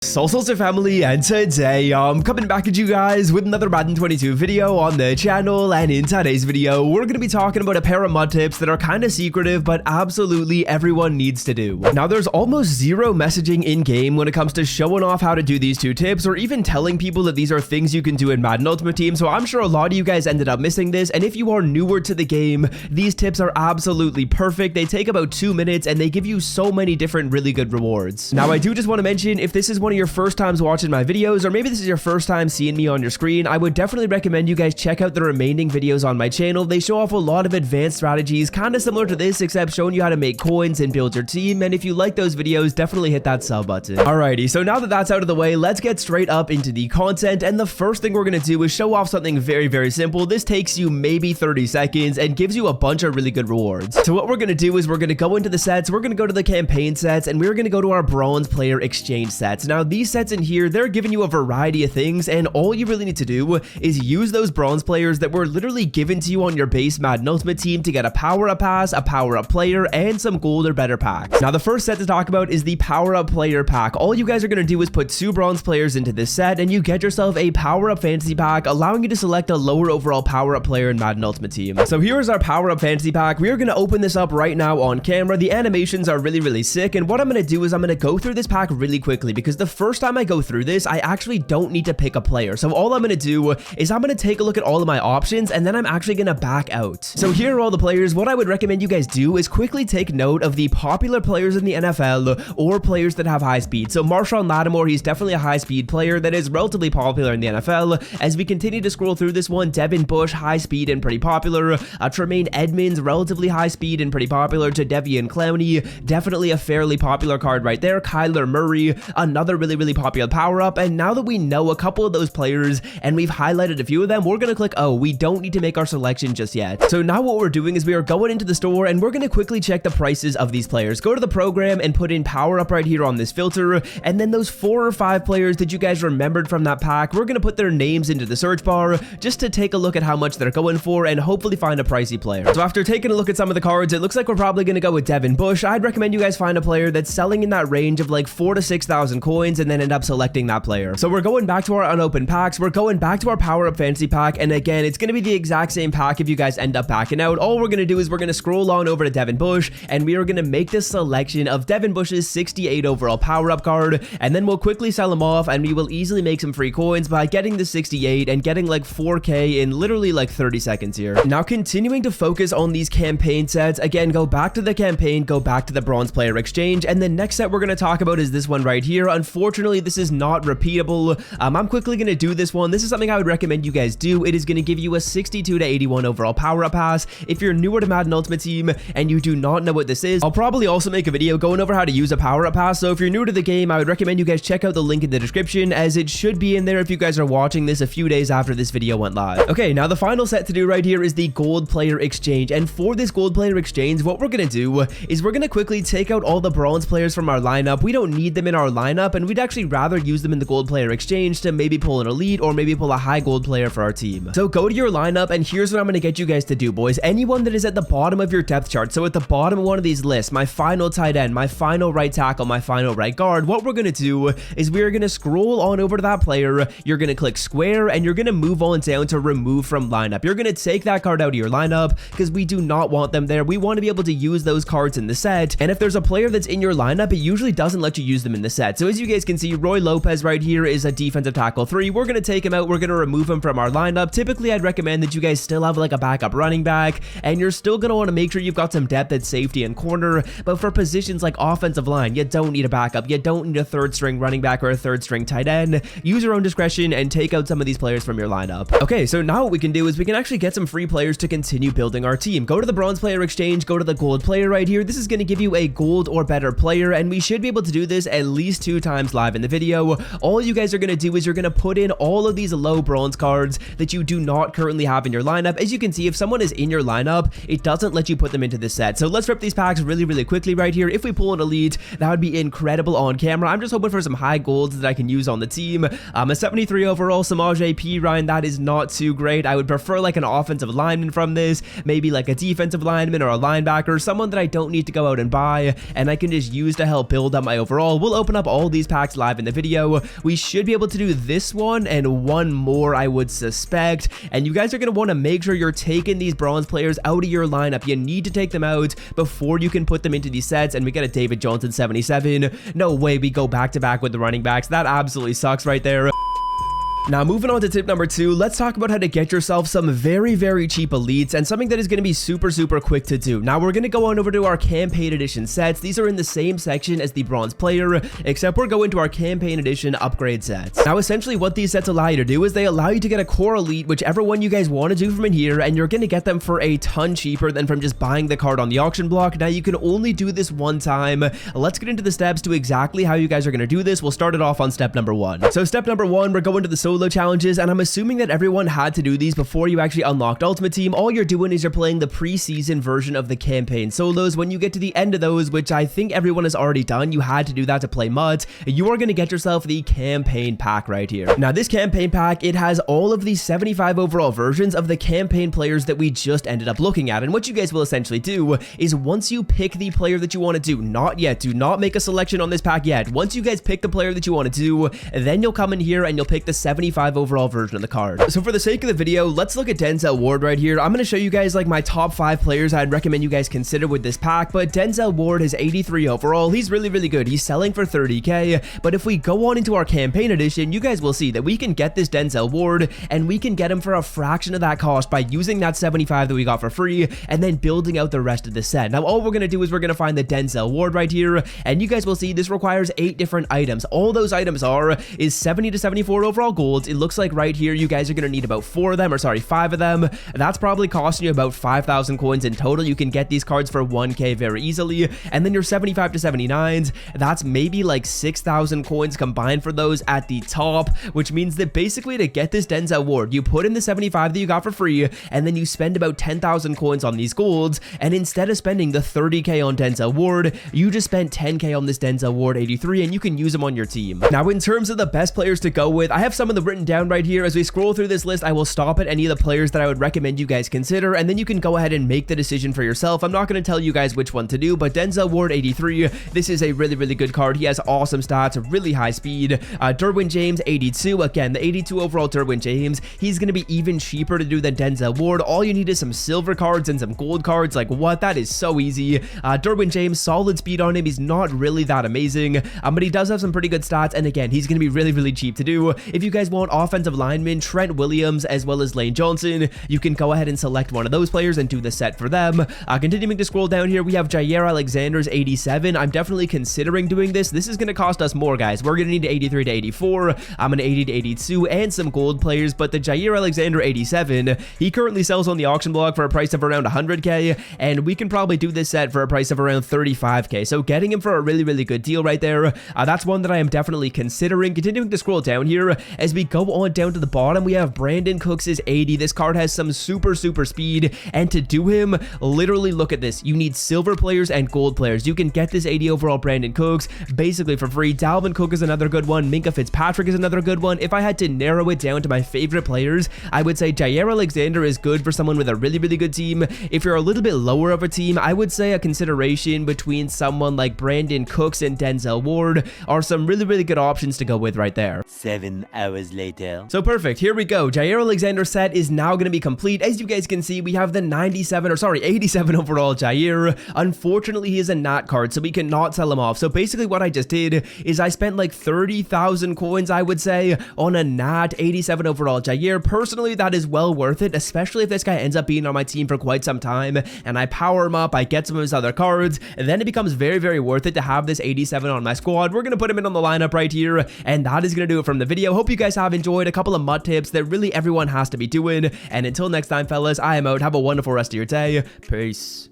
Salsa family, and today I'm coming back at you guys with another Madden 22 video on the channel. And in today's video we're going to be talking about a pair of mud tips that are kind of secretive but absolutely everyone needs to do. Now there's almost zero messaging in game when it comes to showing off how to do these two tips or even telling people that these are things you can do in Madden Ultimate Team, so I'm sure a lot of you guys ended up missing this. And if you are newer to the game, these tips are absolutely perfect. They take about 2 minutes and they give you so many different really good rewards. Now I do just want to mention, if this is one of your first times watching my videos, or maybe this is your first time seeing me on your screen, I would definitely recommend you guys check out the remaining videos on my channel. They show off a lot of advanced strategies, kind of similar to this, except showing you how to make coins and build your team. And if you like those videos, definitely hit that sub button. Alrighty, so now that that's out of the way, let's get straight up into the content. And the first thing we're going to do is show off something very, very simple. This takes you maybe 30 seconds and gives you a bunch of really good rewards. So what we're going to do is we're going to go into the sets, we're going to go to the campaign sets, and we're going to go to our bronze player exchange sets. Now these sets in here, they're giving you a variety of things, and all you really need to do is use those bronze players that were literally given to you on your base Madden Ultimate Team to get a power-up pass, a power-up player, and some gold or better packs. Now the first set to talk about is the power-up player pack. All you guys are going to do is put 2 bronze players into this set, and you get yourself a power-up fantasy pack, allowing you to select a lower overall power-up player in Madden Ultimate Team. So here is our power-up fantasy pack. We are going to open this up right now on camera. The animations are really, really sick, and what I'm going to do is I'm going to go through this pack really quickly, because the first time I go through this, I actually don't need to pick a player. So all I'm going to do is I'm going to take a look at all of my options, and then I'm actually going to back out. So here are all the players. What I would recommend you guys do is quickly take note of the popular players in the NFL or players that have high speed. So Marshawn Lattimore, he's definitely a high speed player that is relatively popular in the NFL. As we continue to scroll through this one, Devin Bush, high speed and pretty popular. Tremaine Edmonds, relatively high speed and pretty popular. To Devian Clowney, definitely a fairly popular card right there. Kyler Murray, another really, really popular power up. And now that we know a couple of those players and we've highlighted a few of them, we're going to click, oh, we don't need to make our selection just yet. So now what we're doing is we are going into the store and we're going to quickly check the prices of these players. Go to the program and put in power up right here on this filter. And then those 4 or 5 players that you guys remembered from that pack, we're going to put their names into the search bar just to take a look at how much they're going for and hopefully find a pricey player. So after taking a look at some of the cards, it looks like we're probably going to go with Devin Bush. I'd recommend you guys find a player that's selling in that range of like 4,000 to 6,000 coins and then end up selecting that player. So we're going back to our unopened packs, we're going back to our power-up fantasy pack, and again, it's going to be the exact same pack if you guys end up backing out. All we're going to do is we're going to scroll on over to Devin Bush, and we are going to make this selection of Devin Bush's 68 overall power-up card, and then we'll quickly sell him off, and we will easily make some free coins by getting the 68 and getting like 4K in literally like 30 seconds here. Now continuing to focus on these campaign sets, again, go back to the campaign, go back to the bronze player exchange, and the next set we're going to talk about is this one right here. Unfortunately, this is not repeatable. I'm quickly going to do this one. This is something I would recommend you guys do. It is going to give you a 62 to 81 overall power-up pass. If you're newer to Madden Ultimate Team and you do not know what this is, I'll probably also make a video going over how to use a power-up pass. So if you're new to the game, I would recommend you guys check out the link in the description, as it should be in there if you guys are watching this a few days after this video went live. Okay, now the final set to do right here is the gold player exchange. And for this gold player exchange, what we're going to do is we're going to quickly take out all the bronze players from our lineup. We don't need them in our lineup, and we'd actually rather use them in the gold player exchange to maybe pull an elite or maybe pull a high gold player for our team. So go to your lineup, and here's what I'm going to get you guys to do, boys. Anyone that is at the bottom of your depth chart, so at the bottom of one of these lists, my final tight end, my final right tackle, my final right guard, what we're going to do is we are going to scroll on over to that player. You're going to click square, and you're going to move on down to remove from lineup. You're going to take that card out of your lineup because we do not want them there. We want to be able to use those cards in the set, and if there's a player that's in your lineup, it usually doesn't let you use them in the set. So as you guys can see, Roy Lopez right here is a defensive tackle 3. We're going to take him out. We're going to remove him from our lineup. Typically, I'd recommend that you guys still have like a backup running back, and you're still going to want to make sure you've got some depth at safety and corner. But for positions like offensive line, you don't need a backup. You don't need a 3rd string running back or a 3rd string tight end. Use your own discretion and take out some of these players from your lineup. Okay, so now what we can do is we can actually get some free players to continue building our team. Go to the bronze player exchange, go to the gold player right here. This is going to give you a gold or better player, and we should be able to do this at least 2 times live in the video. All you guys are going to do is you're going to put in all of these low bronze cards that you do not currently have in your lineup. As you can see, if someone is in your lineup, it doesn't let you put them into this set. So let's rip these packs really, really quickly right here. If we pull an elite, that would be incredible on camera. I'm just hoping for some high golds that I can use on the team. A 73 overall Samaj P. Ryan, that is not too great. I would prefer like an offensive lineman from this, maybe like a defensive lineman or a linebacker, someone that I don't need to go out and buy, and I can just use to help build up my overall. We'll open up all these packs live in the video. We should be able to do this one and one more, I would suspect. And you guys are going to want to make sure you're taking these bronze players out of your lineup. You need to take them out before you can put them into these sets. And we get a David Johnson 77. No way we go back to back with the running backs. That absolutely sucks right there. Now, moving on to tip number 2, let's talk about how to get yourself some very, very cheap elites and something that is going to be super, super quick to do. Now, we're going to go on over to our campaign edition sets. These are in the same section as the bronze player, except we're going to our campaign edition upgrade sets. Now, essentially what these sets allow you to do is they allow you to get a core elite, whichever one you guys want to do from in here, and you're going to get them for a ton cheaper than from just buying the card on the auction block. Now, you can only do this one time. Let's get into the steps to exactly how you guys are going to do this. We'll start it off on step number 1. So step number 1, we're going to the solo challenges, and I'm assuming that everyone had to do these before you actually unlocked Ultimate Team. All you're doing is you're playing the preseason version of the campaign solos. When you get to the end of those, which I think everyone has already done, you had to do that to play MUT, you are going to get yourself the campaign pack right here. Now, this campaign pack, it has all of the 75 overall versions of the campaign players that we just ended up looking at, and what you guys will essentially do is once you pick the player that you want to do, not yet, do not make a selection on this pack yet. Once you guys pick the player that you want to do, then you'll come in here and you'll pick the 75 overall version of the card. So for the sake of the video, let's look at Denzel Ward right here. I'm going to show you guys like my top 5 players I'd recommend you guys consider with this pack, but Denzel Ward is 83 overall. He's really, really good. He's selling for 30k, but if we go on into our campaign edition, you guys will see that we can get this Denzel Ward and we can get him for a fraction of that cost by using that 75 that we got for free and then building out the rest of the set. Now, all we're going to do is we're going to find the Denzel Ward right here, and you guys will see this requires 8 different items. All those items is 70 to 74 overall golds. It looks like right here you guys are going to need about 5 of them. That's probably costing you about 5,000 coins in total. You can get these cards for 1k very easily, and then your 75 to 79s, that's maybe like 6,000 coins combined for those at the top, which means that basically to get this Denzel Ward, you put in the 75 that you got for free, and then you spend about 10,000 coins on these golds, and instead of spending the 30k on Denzel Ward, you just spent 10k on this Denzel Ward 83, and you can use them on your team. Now, in terms of the best players to go with, I have some of them written down right here. As we scroll through this list, I will stop at any of the players that I would recommend you guys consider, and then you can go ahead and make the decision for yourself. I'm not going to tell you guys which one to do, but Denzel Ward 83, this is a really, really good card. He has awesome stats, really high speed. Derwin James 82, again, the 82 overall Derwin James, he's going to be even cheaper to do than Denzel Ward. All you need is some silver cards and some gold cards. Like, what? That is so easy. Derwin James, solid speed on him. He's not really that amazing, but he does have some pretty good stats, and again, he's going to be really, really cheap to do. If you guys want offensive linemen, Trent Williams as well as Lane Johnson, you can go ahead and select one of those players and do the set for them. Continuing to scroll down here, we have Jair Alexander's 87. I'm definitely considering doing this. This is going to cost us more, guys. We're going to need 83 to 84. I'm an 80 to 82 and some gold players, but the Jair Alexander 87, he currently sells on the auction block for a price of around 100k, and we can probably do this set for a price of around 35k. So getting him for a really, really good deal right there. That's one that I am definitely considering. Continuing to scroll down here, as we go on down to the bottom, we have Brandon Cooks' 80. This card has some super, super speed, and to do him, literally look at this. You need silver players and gold players. You can get this 80 overall Brandon Cooks basically for free. Dalvin Cook is another good one. Minka Fitzpatrick is another good one. If I had to narrow it down to my favorite players, I would say Jair Alexander is good for someone with a really, really good team. If you're a little bit lower of a team, I would say a consideration between someone like Brandon Cooks and Denzel Ward are some really, really good options to go with right there. 7 hours later. So perfect, here we go. Jair Alexander set is now going to be complete. As you guys can see, we have the 87 overall Jair. Unfortunately, he is a nat card, so we cannot sell him off. So basically what I just did is I spent like 30,000 coins, I would say, on a nat 87 overall Jair. Personally, that is well worth it, especially if this guy ends up being on my team for quite some time, and I power him up, I get some of his other cards, and then it becomes very, very worth it to have this 87 on my squad. We're going to put him in on the lineup right here, and that is going to do it from the video. Hope you guys have enjoyed a couple of MUT tips that really everyone has to be doing, and until next time, fellas, I am out. Have a wonderful rest of your day. Peace.